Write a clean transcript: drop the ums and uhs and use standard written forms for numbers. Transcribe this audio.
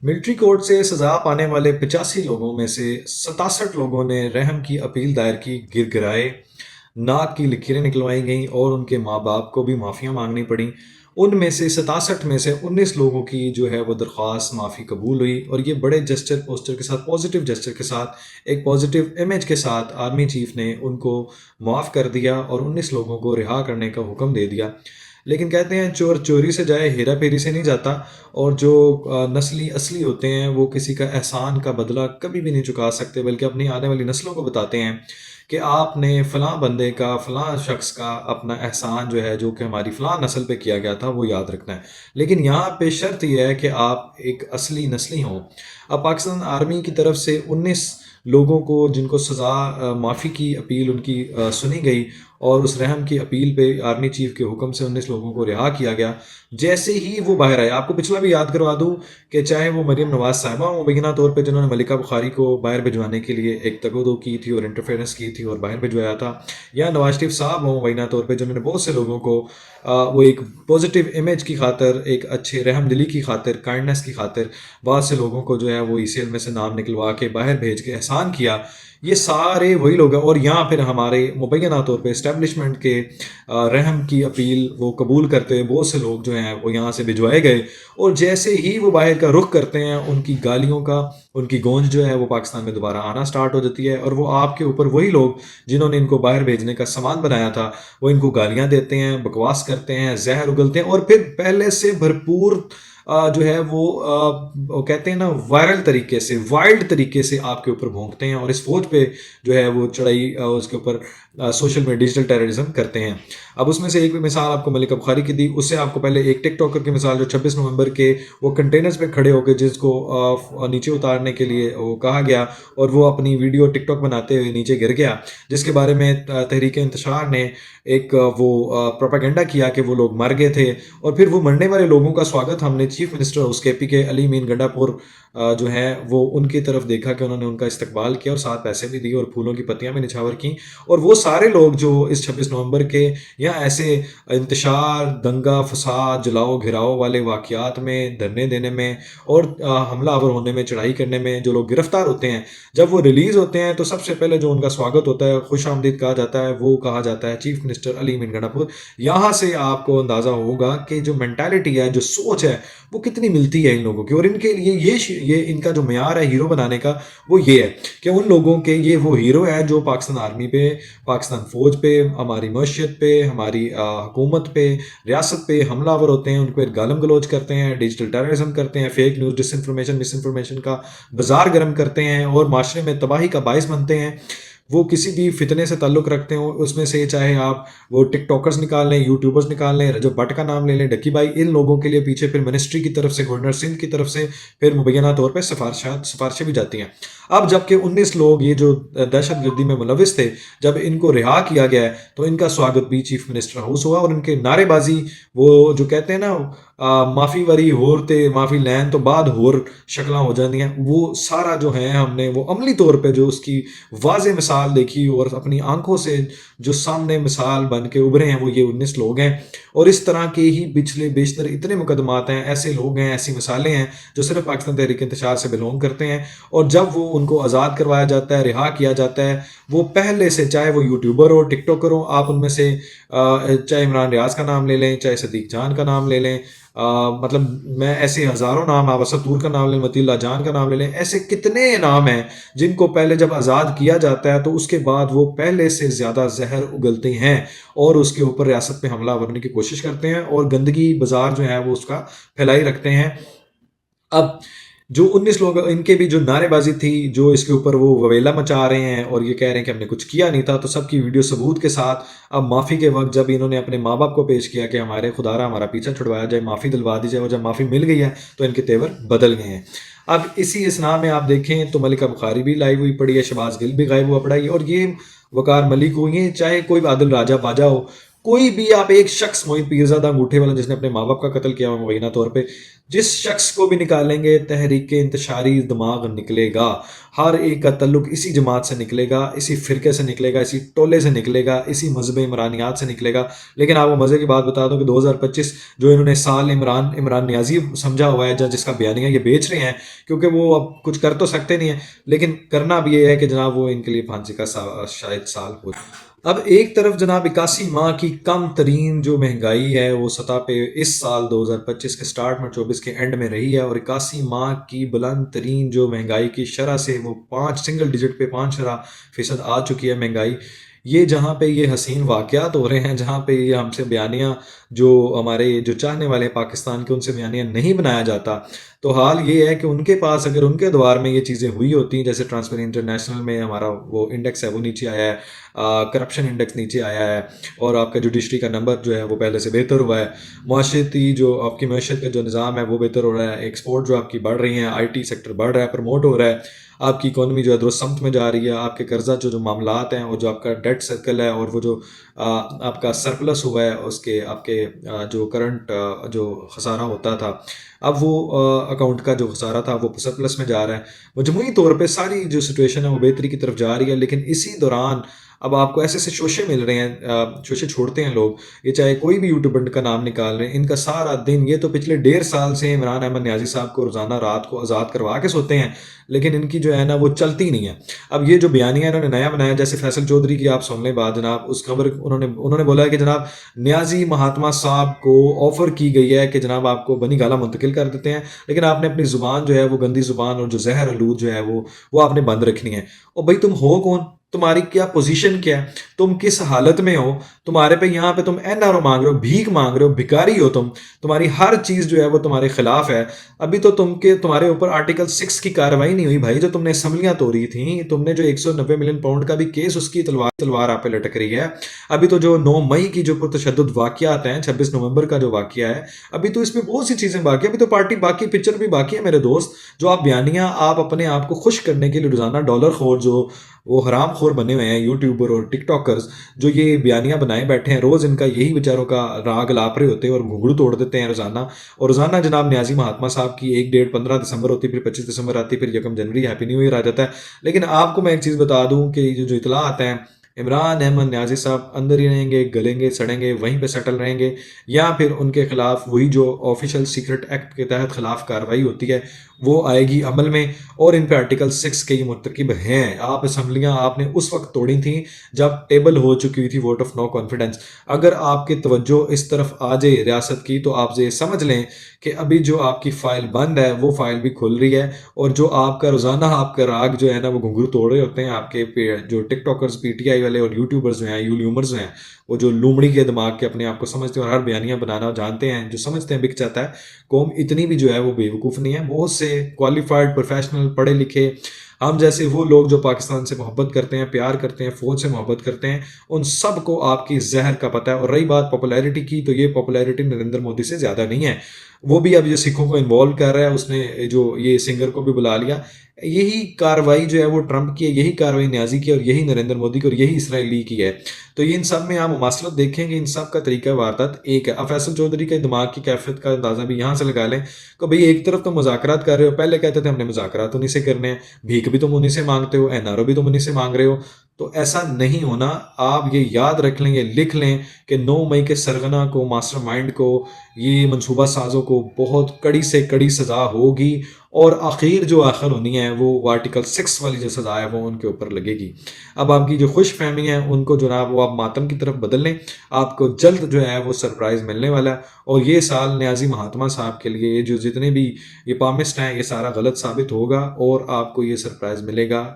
Military court سے سزا پانے والے 85 لوگوں میں سے 67 لوگوں نے رحم کی اپیل دائر کی، گر گرائے، ناک کی لکیریں نکلوائی گئیں اور ان کے ماں باپ کو بھی معافیاں مانگنی پڑیں۔ ان میں سے 67 میں سے 19 لوگوں کی جو ہے وہ درخواست معافی قبول ہوئی، اور یہ بڑے جسچر پوسٹر کے ساتھ، پازیٹیو جسچر کے ساتھ، ایک پازیٹیو امیج کے ساتھ آرمی چیف نے ان کو معاف کر دیا اور 19 لوگوں کو رہا کرنے کا حکم دے دیا۔ لیکن کہتے ہیں چور چوری سے جائے، ہیرا پھیری سے نہیں جاتا، اور جو نسلی اصلی ہوتے ہیں وہ کسی کا احسان کا بدلہ کبھی بھی نہیں چکا سکتے، بلکہ اپنی آنے والی نسلوں کو بتاتے ہیں کہ آپ نے فلاں بندے کا، فلاں شخص کا اپنا احسان جو ہے، جو کہ ہماری فلاں نسل پہ کیا گیا تھا، وہ یاد رکھنا ہے۔ لیکن یہاں پہ شرط یہ ہے کہ آپ ایک اصلی نسلی ہوں۔ اب پاکستان آرمی کی طرف سے 19 لوگوں کو، جن کو سزا معافی کی اپیل ان کی سنی گئی، اور اس رحم کی اپیل پہ آرمی چیف کے حکم سے 19 لوگوں کو رہا کیا گیا۔ جیسے ہی وہ باہر آئے، آپ کو پچھلا بھی یاد کروا دوں کہ چاہے وہ مریم نواز صاحبہ مبینہ طور پہ جنہوں نے ملکہ بخاری کو باہر بھجوانے کے لیے ایک تگودو کی تھی اور انٹرفیرنس کی تھی اور باہر بھجوایا تھا، یا نواز شریف صاحب ہوں مبینہ طور پہ جنہوں نے بہت سے لوگوں کو وہ ایک پازیٹیو امیج کی خاطر، ایک اچھے رحم دلی کی خاطر، کائنڈنس کی خاطر بہت سے لوگوں کو جو ہے وہ ای سی ایل میں سے نام نکلوا کے باہر بھیج کے احسان کیا۔ یہ سارے وہی لوگ ہیں، اور یہاں پھر ہمارے مبینہ طور پہ اسٹیبلشمنٹ کے رحم کی اپیل وہ قبول کرتے ہوئے بہت سے لوگ جو ہیں وہ یہاں سے بھجوائے گئے، اور جیسے ہی وہ باہر کا رخ کرتے ہیں، ان کی گالیوں کا، ان کی گونج جو ہے وہ پاکستان میں دوبارہ آنا سٹارٹ ہو جاتی ہے، اور وہ آپ کے اوپر وہی لوگ جنہوں نے ان کو باہر بھیجنے کا سامان بنایا تھا، وہ ان کو گالیاں دیتے ہیں، بکواس کرتے ہیں، زہر اگلتے ہیں، اور پھر پہلے سے بھرپور جو ہے وہ کہتے ہیں نا وائرل طریقے سے، وائلڈ طریقے سے آپ کے اوپر بھونکتے ہیں، اور اس فوج پہ جو ہے وہ چڑھائی اس کے اوپر سوشل میں ڈیجیٹل ٹیررزم کرتے ہیں۔ اب اس میں سے ایک بھی مثال آپ کو ملکہ بخاری کی دی، اس سے آپ کو پہلے ایک ٹک ٹاکر کی مثال جو 26 نومبر کے وہ کنٹینرز پہ کھڑے ہو کے جس کو نیچے اتارنے کے لیے وہ کہا گیا، اور وہ اپنی ویڈیو ٹک ٹاک بناتے ہوئے نیچے گر گیا، جس کے بارے میں تحریک انتشار نے ایک وہ پروپیگنڈا کیا کہ وہ لوگ مر گئے تھے، اور پھر وہ مرنے والے لوگوں کا سواگت ہم نے چیف منسٹر اس کے پی کے علی مین گنڈا پور جو ہیں وہ ان کی طرف دیکھا کہ انہوں نے ان کا استقبال کیا اور ساتھ پیسے بھی دیے اور پھولوں کی پتیاں بھی نچھاور کیں، اور وہ سارے لوگ جو اس 26 نومبر کے یا ایسے انتشار، دنگا فساد، جلاؤ گھراؤ والے واقعات میں دھرنے دینے میں اور حملہ آور ہونے میں، چڑھائی کرنے میں جو لوگ گرفتار ہوتے ہیں، جب وہ ریلیز ہوتے ہیں تو سب سے پہلے جو ان کا سواگت ہوتا ہے، خوش آمدید کہا جاتا ہے، وہ کہا جاتا ہے چیف منسٹر علی مین گنڈا پور۔ یہاں سے آپ کو اندازہ ہوگا کہ جو مینٹالٹی ہے، جو سوچ ہے، وہ کتنی ملتی ہے ان لوگوں کی، اور ان کے لیے یہ ان کا جو معیار ہے ہیرو بنانے کا، وہ یہ ہے کہ ان لوگوں کے یہ وہ ہیرو ہے جو پاکستان آرمی پہ، پاکستان فوج پہ، ہماری معیشت پہ، ہماری حکومت پہ، ریاست پہ حملہ آور ہوتے ہیں، ان کو گالم گلوچ کرتے ہیں، ڈیجیٹل ٹیررزم کرتے ہیں، فیک نیوز، ڈس انفارمیشن، مس انفارمیشن کا بازار گرم کرتے ہیں اور معاشرے میں تباہی کا باعث بنتے ہیں۔ وہ کسی بھی فتنے سے تعلق رکھتے ہوں، اس میں سے چاہے آپ وہ ٹک ٹاکرز نکال لیں، یوٹیوبرز نکال لیں، رجب بٹ کا نام لے لیں، ڈکی بھائی، ان لوگوں کے لیے پیچھے پھر منسٹری کی طرف سے، گورنر سندھ کی طرف سے پھر مبینہ طور پہ سفارشیں بھی جاتی ہیں۔ اب جب کہ 19 لوگ یہ جو دہشت گردی میں ملوث تھے، جب ان کو رہا کیا گیا ہے تو ان کا سواگت بھی چیف منسٹر ہاؤس ہوا، اور ان کے نعرے بازی، وہ جو کہتے ہیں نا معافی وری ہور تے معافی لین تو بعد ہور شکلاں ہو جاتی ہیں، وہ سارا جو ہے ہم نے وہ عملی طور پہ جو اس کی واضح مثال دیکھی اور اپنی آنکھوں سے جو سامنے مثال بن کے ابھرے ہیں، وہ یہ 19 لوگ ہیں۔ اور اس طرح کے ہی پچھلے بیشتر اتنے مقدمات ہیں، ایسے لوگ ہیں، ایسی مثالیں ہیں جو صرف پاکستان تحریک انتشار سے بلونگ کرتے ہیں، اور جب وہ ان کو آزاد کروایا جاتا ہے، رہا کیا جاتا ہے، وہ پہلے سے، چاہے وہ یوٹیوبر ہو، ٹک ٹاکر ہو، آپ ان میں سے چاہے عمران ریاض کا نام لے لیں، چاہے صدیق جان کا نام لے لیں، مطلب میں ایسے ہزاروں نام، آپ اسطور کا نام لیں، متی اللہ جان کا نام لے لیں، ایسے کتنے نام ہیں جن کو پہلے جب آزاد کیا جاتا ہے تو اس کے بعد وہ پہلے سے زیادہ زہر اگلتے ہیں اور اس کے اوپر ریاست پہ حملہ آورنے کی کوشش کرتے ہیں، اور گندگی بازار جو ہے وہ اس کا پھیلائی رکھتے ہیں۔ اب جو 19 لوگ، ان کے بھی جو نعرے بازی تھی، جو اس کے اوپر وہ وویلا مچا رہے ہیں اور یہ کہہ رہے ہیں کہ ہم نے کچھ کیا نہیں تھا، تو سب کی ویڈیو ثبوت کے ساتھ اب معافی کے وقت جب انہوں نے اپنے ماں باپ کو پیش کیا کہ ہمارے خدا را ہمارا پیچھا چھڑوایا جائے، معافی دلوا دی جائے، اور جب معافی مل گئی ہے تو ان کے تیور بدل گئے ہیں۔ اب اسی اسنا میں آپ دیکھیں تو ملکہ بخاری بھی لائیو ہوئی پڑی ہے، شہباز گل بھی غائب ہوا پڑا ہے، اور یہ وقار ملک ہو، یہ چاہے کوئی عادل راجہ باجہ ہو، کوئی بھی آپ ایک شخص، معین پیرزادہ انگوٹھے والا جس نے اپنے ماں باپ کا قتل کیا ہوا مبینہ طور پہ، جس شخص کو بھی نکالیں گے تحریک انتشاری دماغ نکلے گا، ہر ایک کا تعلق اسی جماعت سے نکلے گا، اسی فرقے سے نکلے گا، اسی ٹولے سے نکلے گا، اسی مذہب عمرانیات سے نکلے گا۔ لیکن آپ کو مزے کی بات بتا دوں کہ 2025 جو انہوں نے سال عمران نیازی سمجھا ہوا ہے جس کا بیانیہ یہ بیچ رہے ہیں، کیونکہ وہ اب کچھ کر تو سکتے نہیں ہیں، لیکن کرنا بھی یہ ہے کہ جناب وہ ان کے لیے پھانسی کا شاید سال ہو۔ اب ایک طرف جناب 81 ماہ کی کم ترین جو مہنگائی ہے وہ سطح پہ اس سال 2025 کے سٹارٹ میں 24 کے اینڈ میں رہی ہے، اور 81 ماہ کی بلند ترین جو مہنگائی کی شرح سے وہ 5 سنگل ڈیجٹ پہ 5% آ چکی ہے مہنگائی۔ یہ جہاں پہ یہ حسین واقعات ہو رہے ہیں، جہاں پہ یہ ہم سے بیانیہ جو ہمارے جو چاہنے والے پاکستان کے ان سے بیانیہ نہیں بنایا جاتا، تو حال یہ ہے کہ ان کے پاس اگر ان کے دوار میں یہ چیزیں ہوئی ہوتی، جیسے ٹرانسپیرنسی انٹرنیشنل میں ہمارا وہ انڈیکس ہے وہ نیچے آیا ہے، کرپشن انڈیکس نیچے آیا ہے، اور آپ کا جوڈیشری کا نمبر جو ہے وہ پہلے سے بہتر ہوا ہے، معاشرتی جو آپ کی معیشت کا جو نظام ہے وہ بہتر ہو رہا ہے، ایکسپورٹ جو آپ کی بڑھ رہی ہیں، آئی ٹی سیکٹر بڑھ رہا ہے، پروموٹ ہو رہا ہے، آپ کی اکانومی جو ہے درست سمت میں جا رہی ہے، آپ کے قرضہ جو معاملات ہیں، اور جو آپ کا ڈیٹ سرکل ہے، اور وہ جو آپ کا سرپلس ہوا ہے اس کے آپ کے جو کرنٹ جو خسارہ ہوتا تھا، اب وہ اکاؤنٹ کا جو خسارہ تھا وہ سرپلس میں جا رہا ہے۔ مجموعی طور پہ ساری جو سچویشن ہے وہ بہتری کی طرف جا رہی ہے، لیکن اسی دوران اب آپ کو ایسے ایسے شوشے مل رہے ہیں، شوشے چھوڑتے ہیں لوگ، یہ چاہے کوئی بھی یوٹیوبر کا نام نکال رہے ہیں، ان کا سارا دن، یہ تو پچھلے 1.5 سال سے عمران احمد نیازی صاحب کو روزانہ رات کو آزاد کروا کے سوتے ہیں، لیکن ان کی جو ہے نا وہ چلتی نہیں ہے۔ اب یہ جو بیانیہ انہوں نے نیا بنایا، جیسے فیصل چودھری کی آپ سن لیں بات جناب، اس خبر انہوں نے بولا ہے کہ جناب نیازی مہاتما صاحب کو آفر کی گئی ہے کہ جناب آپ کو بنی گالہ منتقل کر دیتے ہیں، لیکن آپ نے اپنی زبان جو ہے وہ گندی زبان اور جو زہر آلود جو ہے وہ آپ نے بند رکھنی ہے۔ اور بھائی تم ہو کون؟ تمہاری کیا پوزیشن کیا ہے؟ تم کس حالت میں ہو؟ تمہارے پہ یہاں پہ تم این آر او مانگ رہے ہو، بھیک مانگ رہے ہو، بھکاری ہو تمہاری ہر چیز جو ہے وہ تمہارے خلاف ہے۔ ابھی تو تمہارے اوپر آرٹیکل 6 کی کارروائی نہیں ہوئی بھائی، جو تم نے اسمبلیاں توڑی تھیں، تم نے جو 190 ملین پاؤنڈ کا بھی کیس، اس کی تلوار آپ پہ لٹک رہی ہے۔ ابھی تو جو 9 مئی کی جو پرتشدد واقعات ہیں، 26 نومبر کا جو واقعہ ہے، ابھی تو اس میں بہت سی چیزیں باقی ہیں، ابھی تو پارٹی باقی، پکچر بھی باقی ہے میرے دوست۔ جو آپ بیانیہ آپ اپنے آپ کو خوش کرنے کے لیے روزانہ ڈالر خور جو وہ حرام خور بنے ہوئے ہیں یوٹیوبر اور ٹک ٹاکرز، جو یہ بیانیہ بنائے بیٹھے ہیں، روز ان کا یہی بیچاروں کا راگ لاپ رہے ہوتے ہیں اور گھنگرو توڑ دیتے ہیں روزانہ، اور روزانہ جناب نیازی مہاتما صاحب کی ایک ڈیٹ 15 دسمبر ہوتی، پھر 25 دسمبر آتی، پھر 1 جنوری ہیپی نیو ایئر آ جاتا ہے۔ لیکن آپ کو میں ایک چیز بتا دوں کہ جو اطلاعات ہیں، عمران احمد نیازی صاحب اندر ہی رہیں گے، گلیں گے، سڑیں گے، وہیں پہ سیٹل رہیں گے، یا پھر ان کے خلاف وہی جو آفیشیل سیکرٹ ایکٹ کے تحت خلاف کارروائی ہوتی ہے وہ آئے گی عمل میں، اور ان پہ آرٹیکل 6 کے یہ مرتکب ہیں۔ آپ اسمبلیاں آپ نے اس وقت توڑی تھیں جب ٹیبل ہو چکی ہوئی تھی ووٹ آف نو کانفیڈنس۔ اگر آپ کی توجہ اس طرف آ جائے ریاست کی، تو آپ یہ سمجھ لیں کہ ابھی جو آپ کی فائل بند ہے وہ فائل بھی کھل رہی ہے، اور جو آپ کا روزانہ آپ کا راگ جو ہے نا وہ گھنگرو توڑ رہے ہوتے ہیں آپ کے جو ٹک ٹاکرز، پی ٹی آئی والے اور یوٹیوبرز جو ہیں، یولیومرز ہیں، وہ جو لومڑی کے دماغ کے اپنے آپ کو سمجھتے ہیں اور ہر بیانیہ بنانا جانتے ہیں، جو سمجھتے ہیں بک جاتا ہے، قوم اتنی بھی جو ہے وہ بے وقوف نہیں ہے۔ بہت سے کوالیفائڈ پروفیشنل پڑھے لکھے ہم جیسے وہ لوگ جو پاکستان سے محبت کرتے ہیں، پیار کرتے ہیں، فوج سے محبت کرتے ہیں، ان سب کو آپ کی زہر کا پتہ ہے۔ اور رہی بات پاپولیرٹی کی، تو یہ پاپولیرٹی نریندر مودی سے زیادہ نہیں ہے، وہ بھی اب جو سکھوں کو انوالو کر رہا ہے، اس نے جو یہ سنگر کو بھی بلا لیا۔ یہی کاروائی جو ہے وہ ٹرمپ کی ہے، یہی کاروائی نیازی کی، اور یہی نریندر مودی کی، اور یہی اسرائیلی کی ہے۔ تو یہ ان سب میں آپ مماثلت دیکھیں گے، ان سب کا طریقہ واردات ایک ہے۔ اب فیصل چودھری کے دماغ کی کیفیت کا اندازہ بھی یہاں سے لگا لیں کہ بھئی ایک طرف تو مذاکرات کر رہے ہو، پہلے کہتے تھے ہم نے مذاکرات انہیں سے کرنے ہیں، بھیک بھی تم انہیں سے مانگتے ہو، این آر او بھی تم انہیں سے مانگ رہے ہو، تو ایسا نہیں ہونا۔ آپ یہ یاد رکھ لیں، یہ لکھ لیں کہ 9 مئی کے سرغنہ کو، ماسٹر مائنڈ کو، یہ منصوبہ سازوں کو بہت کڑی سے کڑی سزا ہوگی، اور آخر جو آخر ہونی ہے وہ آرٹیکل 6 والی جو سزا ہے وہ ان کے اوپر لگے گی۔ اب آپ کی جو خوش فہمی ہے ان کو جناب وہ آپ ماتم کی طرف بدل لیں، آپ کو جلد جو ہے وہ سرپرائز ملنے والا ہے، اور یہ سال نیازی مہاتما صاحب کے لیے جو جتنے بھی یہ پامسٹ ہیں یہ سارا غلط ثابت ہوگا، اور آپ کو یہ سرپرائز ملے گا۔